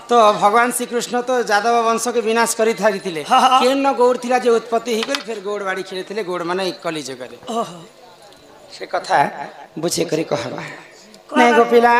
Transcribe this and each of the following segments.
तो भगवान श्री कृष्ण तो यादव वंश के विनाश करी थारी केन गौड़ थिला जे उत्पत्ति ही करी फिर गौड़ बाड़ी खेले गौड़ माने कली जगह से कथा बुझे करी कहबा नहीं गोपिला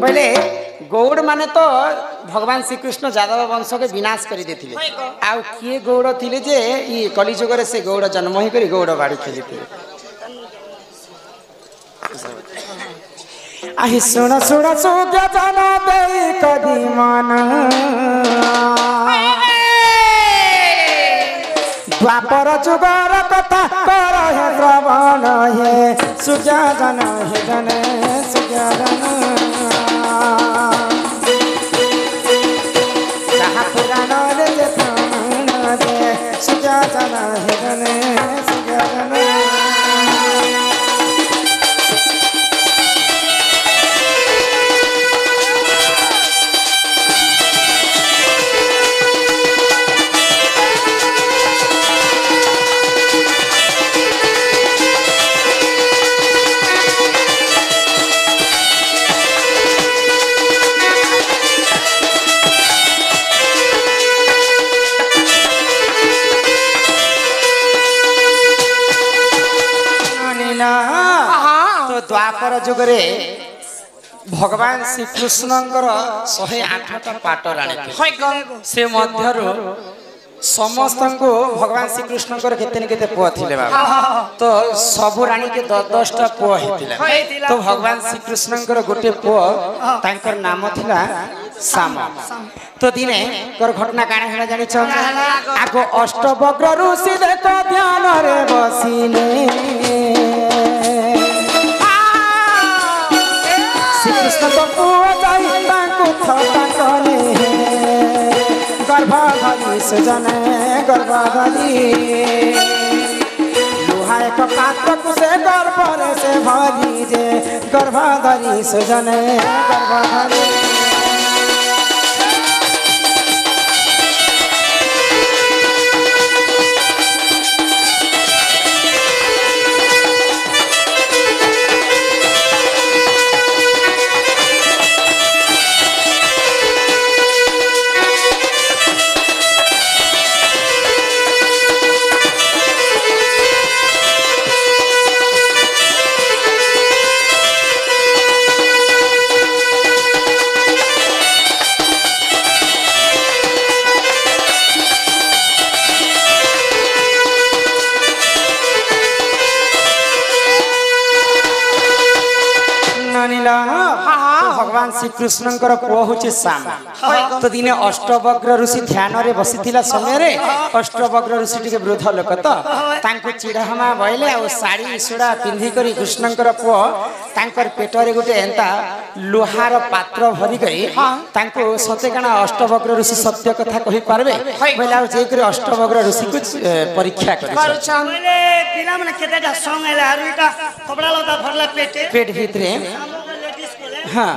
पहले गौड़ माने तो भगवान श्री कृष्ण यादव वंश के विनाश करी देथिले आ किए गौड़ थिले जे ई कली जगह से गौड़ जन्म ही करी गौड़ बाड़ी खेली आही सुन सुन सुग्या जाना देई कदी मन द्वापर जुगर कथा कर हे श्रवण हे सुग्या जन हे जन सुग्या जन जहाँ पुराण रे प्राण रे सुग्या जन हे जन सुग्या जन द्वापर जुगरे भगवान श्री कृष्णंकर 108टा पाट राणी से मध्यरु समस्त को भगवान श्री कृष्णंकर केते पुआ थिले बाबा तो सब रानी के 10-10टा पुआ हेतिला तो भगवान श्री कृष्णंकर गोटे पुआ तांकर नाम थिला साम तो दिने कर घटना काना हेला जानि छ आगो अष्टवक्र ऋषि देख ध्यान रे बसिले कृष्ण तो पुआ जाई तांको थटा कले गर्भधारी सजने गर्भधारी लुहा एक पात्र कुसे गर्भ से भरी जे गर्भधारी सजने गर्भधारी भगवान श्री कृष्णंकर पुआ होचे साम तो दिने अष्टवक्र ऋषि ध्यान रे बसिथिला समय रे अष्टवक्र ऋषि टिके वृद्ध लोक तो तांको चिड़हमा बइले आ साड़ी सुड़ा पिंधी करी कृष्णंकर पुआ तांकर पेट रे गोटे एंता लोहार पात्र भरी करी तांको सते काना अष्टवक्र ऋषि सत्य कथा कहि पारबे बइला जे करी अष्टवक्र ऋषि को परीक्षा करी बोले पिला माने केतेटा संग एला आरुटा कपड़ा लता भरला पेट भितरे हां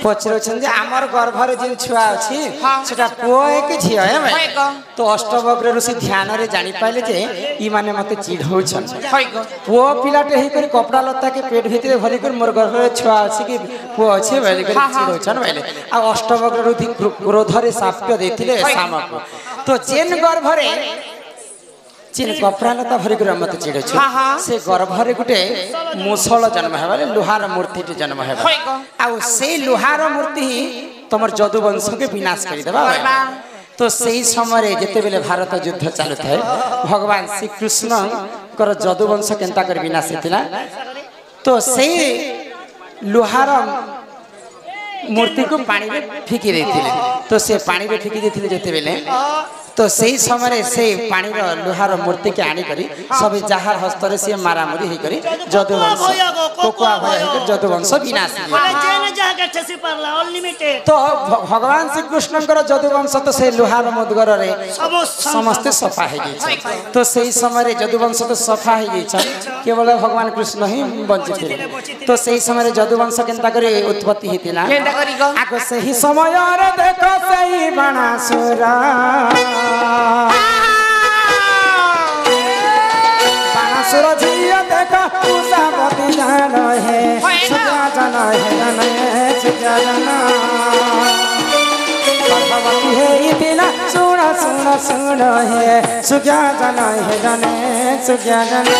पचरो छन आमर गर्भरे जिन छुआ अछि सेटा पुओ के झिया है भाई तो अष्टवक्र ऋषि ध्यान रे जानि पाइले जे ई माने मते चिढ़ौ छन पुओ पिलाटे ही कर कपड़ा लता के पेट भितरे भरी कर मोर गर्भरे छुआ अछि कि पुओ अछि भाई कर चिढ़ौ छन भाई आ अष्टवक्र ऋषि क्रोध रे शाप देथिले सामक तो जेन गर्भरे चीन कपड़ा लता भरी कर मत चिड़े से गर्भरे गुटे मुसल जन्म है लुहार मूर्ति जन्म है आ से लुहार मूर्ति तुम जदुवंश के विनाश कर देबा तो सही समय जेते बेले भारत युद्ध चालू था भगवान श्री कृष्ण कर जदुवंश केनता कर विनाश हेतिला तो से लुहार मूर्ति को पानी में फिकी देथिले तो से पानी में फिकी देथिले जेते बेले तो सही समय से पानी लुहार मूर्ति के आनी करी सब जहार हस्तर से मारामारी ही करी जदुवंश कोकुआ भय जदुवंश विनाश तो भगवान श्री कृष्णकर जदुवंश तो से लुहार मुदगर रे समस्त सफा है तो सही समय जदुवंश तो सफा है केवल भगवान कृष्ण ही बंची थे तो सही समय जदुवंश केनता करे उत्पत्ति हेतिला आगो सही समय रे देखो सही बाणासुरा बाणासुर झिया देखो उषावती जान है सुजा जान है सुजानना गर्भवती है इतना सुन सुन सुन है सुजानन है जाने सुजानन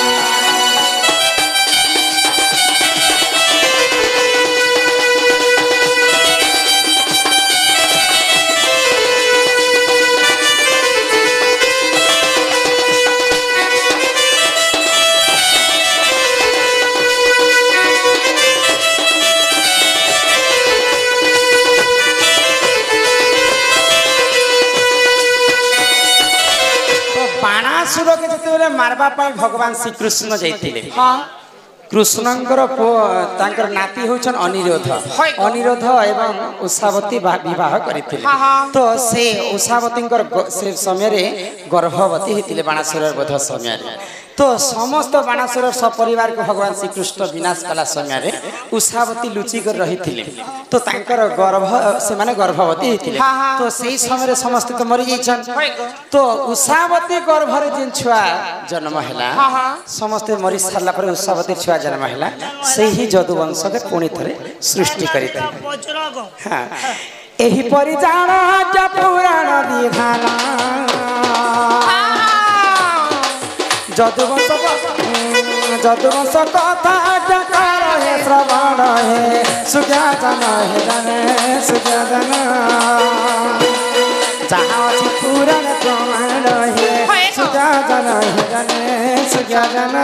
बाणासुर के जिते मारवा भगवान श्रीकृष्ण जाइए कृष्णंकर पुओ नाती होचन अनिरुद्ध अनिरुद्ध एवं उषावती विवाह करते तो से उषावती से समय गर्भवती होते बाणासुर बोध समय तो समस्त बाणासुर सपरिवार को भगवान श्रीकृष्ण विनाश कला समय उषावती लुचिक रही तो गर्भ से माने गर्भवती होते तो से समय समस्त तो मरी जाइछन तो उषावती गर्भर जिन छुआ जन्म है समस्ते मरी सारा पर उषावती छुआ जन्म है से ही जदुवंश के पुणी थे सृष्टि कर पुराण विधान जदुवंश जदुवंश कथा जकार है श्रवण है सुज्ञातन है जाने सुज्ञातन जहाँ पुराण प्रमाण है सुज्ञातन है जाने सुज्ञातन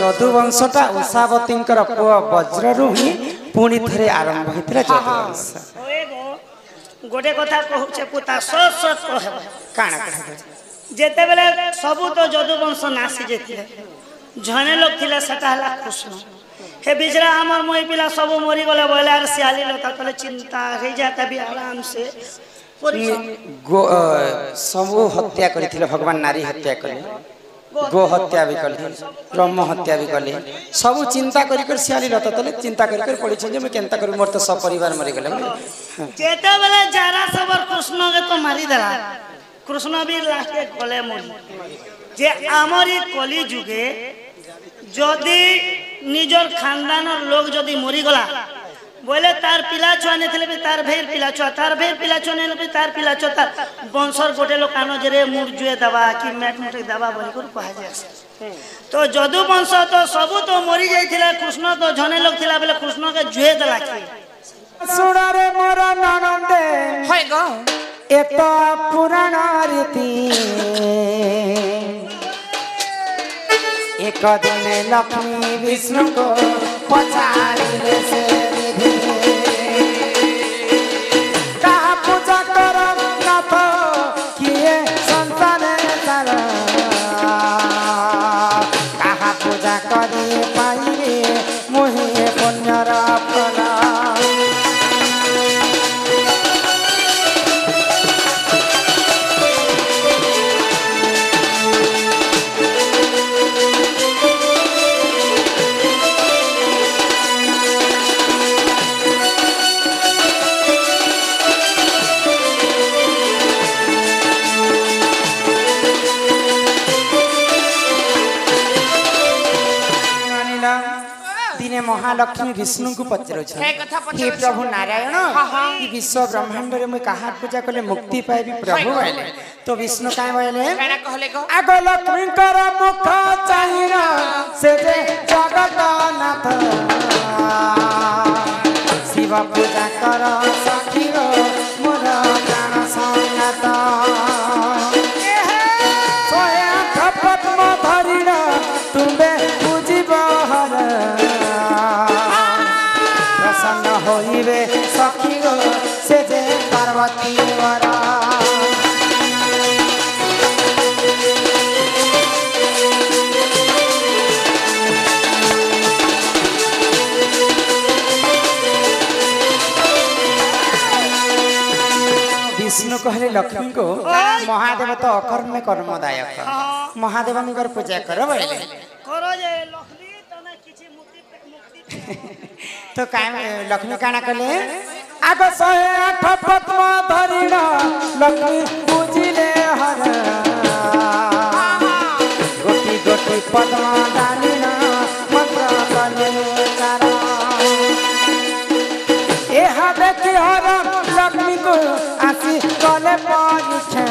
जदुवंशटा उषावती पुओ वज्रु ही पुणी थे आरंभ होता जदुवंश गोटे कथा कहूचे पुता सच सच कह काना जेते बेले सबु तो जदुवंश नासी जेतिले जने लोग थिले सेटा हला कृष्ण हे बिजरा हमर मोई पिला सब मरी गले बोले आर सियाली लता कले चिंता रही जाता भी आराम से सब हत्या करथिले भगवान नारी हत्या कले गो हत्या भी कले ब्रह्म हत्या भी कले सब चिंता कर सियाली लता तले चिंता कर पड़ी जे मैं केनता करू मोर तो सब परिवार मरी गले जेते बेले जारा सबर कृष्ण के तो मारी देला कृष्ण भी लास्ट के गले मरी जे आमरी कली जुगे जदि निजर खानदान लोग जदि मरी गला बोले तार पिला छुआ नहीं भी तार भेर पिला छुआ तार भेर पिला छुआ नहीं भी तार पिला छुआ तार बंशर गोटे लोग कानो जरे मुड़ जुए दबा कि मैट मुटे दबा बोली कर कहा जाए तो जदु वंश तो सब तो मरी जाइथिला कृष्ण तो जने लोग थिला बेले कृष्ण के जुए दला कि सुना रे मोर ननंदे होय गो एतो पुराण रीति एक दिन लक्ष्मी विष्णु को पचारिले से कहा पूजा कर नाथ किए संतान तार कहा पूजा करे पाइबे मोहे पुण्यर फल महालक्ष्मी विष्णु को पचर हे प्रभु नारायण विश्व ब्रह्मांड रे मैं कहा पूजा कले मुक्ति पाइबी प्रभु आइले तो विष्णु काय बोले आगो लक्ष्मी कर मुख चाहिना से जे जगत नाथ शिव पूजा कर सखी रो मोर प्राण संगत सोया पद्म धरिना तुम्बे पूजिब हर प्रसन्न होइबे सखी गो से जे पार्वती वरा कहले लक्ष्मी को महादेव तो अकर्म कर्मदायक महादेव पूजा करो बोले करो जे लक्ष्मी तने किछि मुक्ति तो लक्ष्मी काना कले आग 108 पद्म धरिण लक्ष्मी पूजिले हर गोटी गोटी पद्म दानिन मंत्र कले चारा एहा देखि हर लक्ष्मी को आसी कले परीक्षा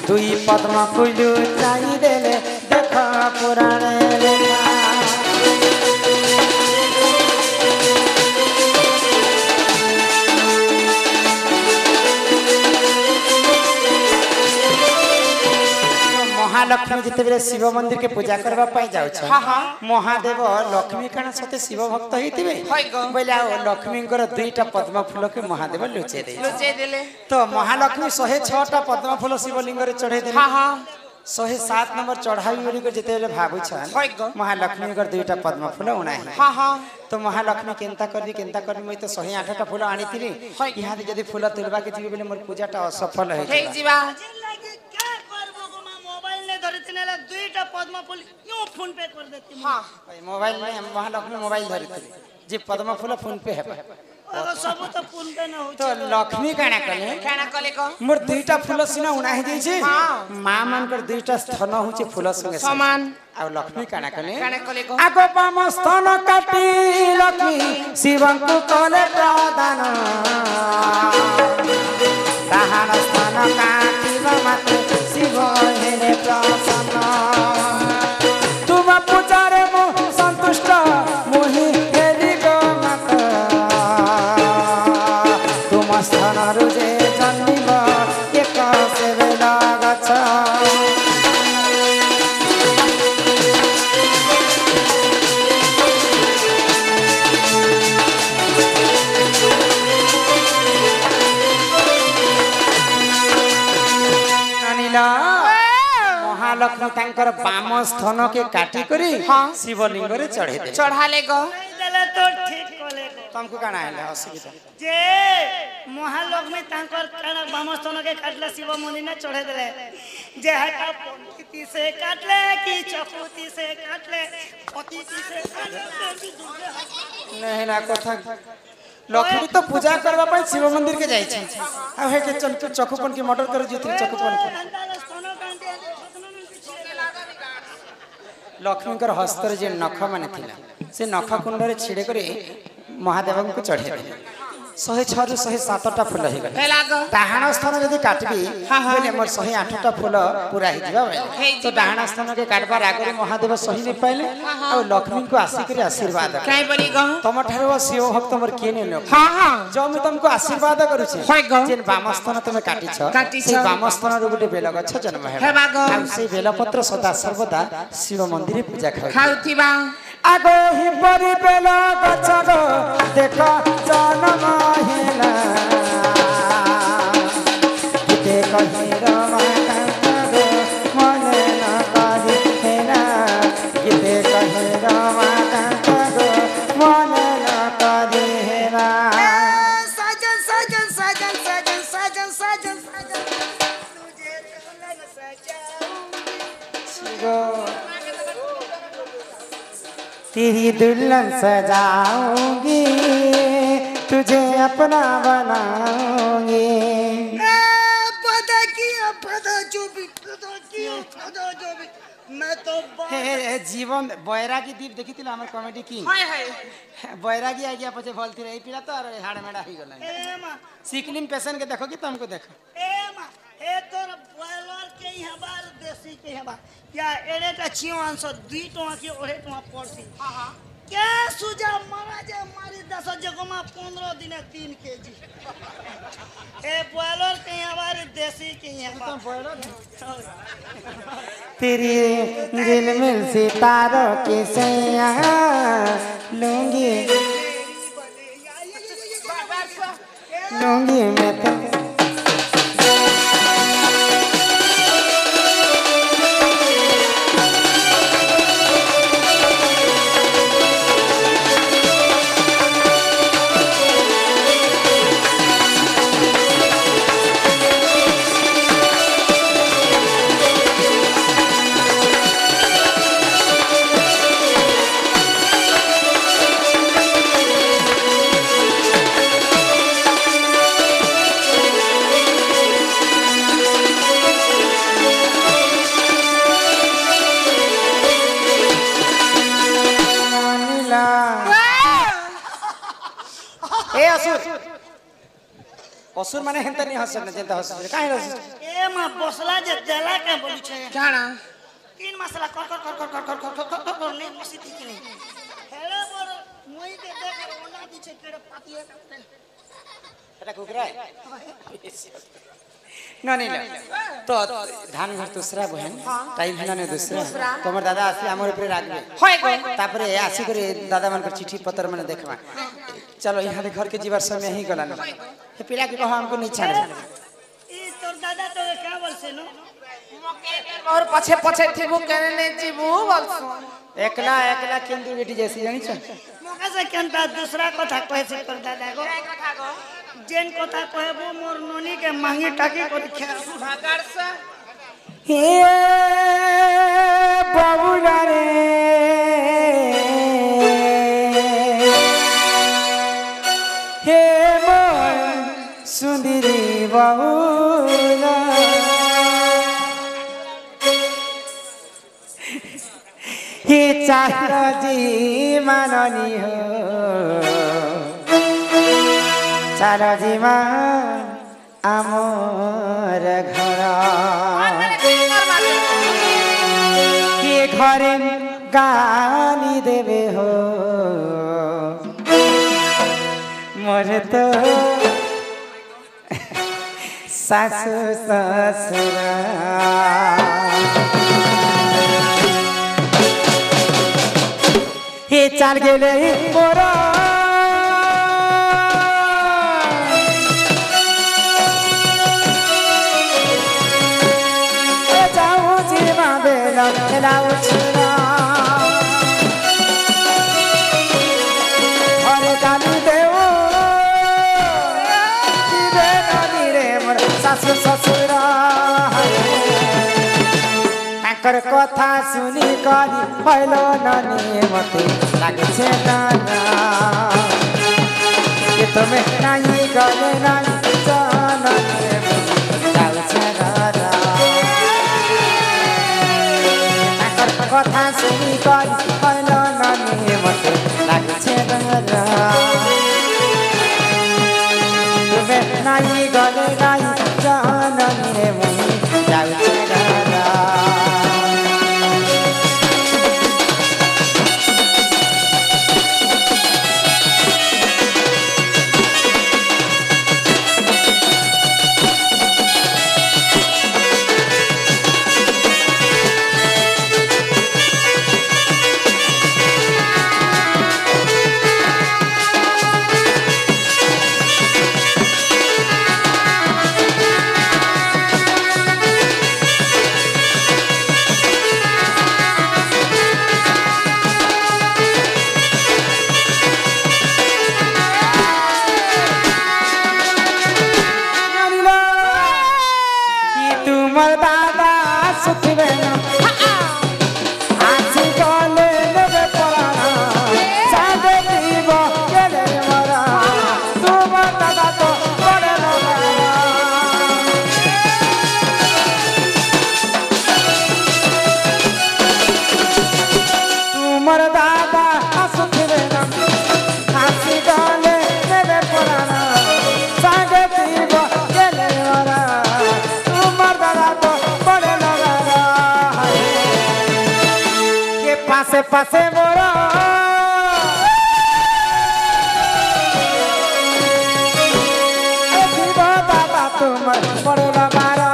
दुई पद्म फुलु चाई देले देख पुराण लेखा महालक्ष्मी जिते शिव मंदिर के पूजा करबा पाई जाउछ महादेव लक्ष्मी काना सते शिव भक्त होइतिबे बोले लक्ष्मी कर दुईटा पद्म फूल के महादेव लुचे देले तो महालक्ष्मी 106 टा पद्म फूल शिवलिंग रे चढ़े देले 107 नंबर चढ़ाई बोली को जिते भाबु छन महालक्ष्मी कर दुईटा पद्म फूल उणाही तो महालक्ष्मी केनता कर मैं तो 108 टा फूल आनी थिली इहा यदि फूल तुलबा के जीवे बोले मोर पूजाटा असफल हे जीवा दुईटा पद्म फूल क्यों फोन पे कर देती हां मोबाइल में महालक्ष्मी मोबाइल धरती जे पद्म फूल फोन पे है सब तो फोन पे न हो तो लक्ष्मी काना कले को मोर दुईटा फूल सिना उणाही दै छै मां मान कर दुईटा स्तन होचे फूल संगे समान आ लक्ष्मी काना कले को आगो बाम स्तन काटी लक्ष्मी शिवं को कले प्रदान ताहार स्तन काटी माते शिव हेले प्रसन्न तुम पूजारे मो संतुष्ट मोहि हेली गो मत तुम स्थान रुजे जन्मिब एक सेवे लागछ महालक्ष्मी तांकर बाम स्थान के काटी करी शिवलिंग रे चढ़े दे चढ़ाले गो देले तो ठीक कोले तुमको काना है असुविधा जे महालक्ष्मी तांकर काना बाम स्थान के काटले शिव मंदिर ने चढ़े देले जे हटा पंडिती से काटले की चकुती से काटले पतिती से काटले नहीं ना कथा लक्ष्मी तो पूजा करबा पई शिव मंदिर के जाई छै आ हे के चकुपन के मर्डर कर जेती चकुपन के लक्ष्मी हस्तर जे नख मान से नख कुंड में छिड़े कर महादेव को चढ़े 106 रु 107 टा फूल हो गले डाहाण स्थान जदि काटबी बोले मोर 108 टा फूल पूरा हो जिबा तो डाहाण स्थान के काटबार आगे महादेव सही नहीं पाइले और लक्ष्मी को आशिक आशीर्वाद काई बनी ग तुम ठारो शिव भक्त मोर के ने लो हां हां जो मैं तुमको आशीर्वाद करू छी जेन वाम स्थान तुम काटी छ से वाम स्थान रो गुटे बेल गछ जन्म है आ से बेल पत्र सदा सर्वदा शिव मंदिर पूजा खाउथिबा आगो ही परि बेल गछ गो देखो जन्म हेला किते कहि रमा कांगो मन न काजी हेला किते कहि रमा कांगो मन न काजी हेला साजन साजन साजन साजन साजन साजन साजन तुझे दुल्हन सजाऊंगी तेरी दुल्हन सजाऊंगी तुझे अपना बनाऊंगी पता जो भी मैं तो जीवन बैरागी दीप देखी थी हमर कॉमेडी की बैरागी आ गया पछे बोलती रही पिला तो हाड़ मेड़ा हो गला सिकलिम पेशेंट के देखो कि तुमको देखो ए तोर बॉयलर के यहाँ बार देसी के यहाँ बार क्या एरे का छियो आंसर 2 टका के ओरे टका पड़सी क्या सुजा मारा जे मारी 10 जगह में 15 दिन 3 केजी ए बॉयलर के यहाँ बार देसी के यहाँ बॉयलर तेरी झिलमिल सितारों की सैया लूंगी लूंगी मैं तो ससुर माने हेंता नहीं हसन जेंता हसन काहे हसन ए मां बसला जे देला के बोली छे जाना तीन मसला कर नहीं बसी थी कि नहीं हेलो बोल मोई के देख ओंडा दी छे केड़े पातिए এটা কুকুরা না নি তো ধান ঘর दूसरा बहन टाइम है ना दूसरा तोमर दादा आसी हमर ऊपर राखबे होय गो तापरे आसी करे दादा मन कर चिट्ठी पत्र माने देखबा चलो यहाँ घर के जीवर समय ही गला हे पिला के कहो हमको नहीं छाड़े ई तोर दादा तो क्या बोलसे नो और पछे पछे थीबू केने ने जीबू बोलसु एकला एकला केंदू बेटी जैसी जानी छ मोका से केनता दूसरा कथा कहे से तोर दादा गो कथा गो जेन कथा कहबो मोर नोनी के मांगी टाकी को दिखा भागार से हे बाबूला रे हे मोर सुंदरी बाबूला हे चाहर जी माननी हो चार जीवन आमर घर के घरे गानी देवे हो मोर तो सासु ससुरा हे चाल गेले मोरा लाओ छुरा हरे दानी देवो दिवे नानी रे मोर सासु ससुरा ताकर कथा सुनी करी हलो नानी मते लागे छे नाना कि तुम्हें नहीं गले नहीं जाना जाऊ छे दादा कथा सुनी करी हलो नानी मते लागे छे दादा तुम्हें नहीं गले नहीं जाना जाऊ छे दादा पासे मोरा दादा तुम पड़ोला मारा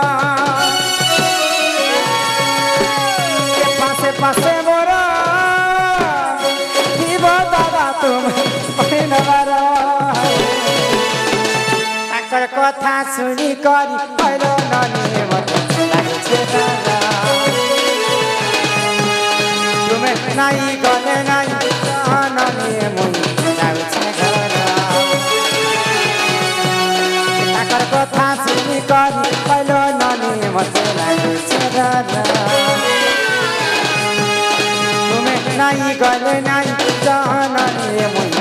पासे पासे मोरा दादा तुम पड़ोला मारा ताकर कथा सुनी करी हलो नानी मते लागे छे दादा नहीं गले नहीं जाना नहीं मुई जाऊ छे घरा ताकर कथा सुनी करी हलो नानी मते लागे छे दादा तुम्हें नहीं गले नहीं जाना नहीं मुई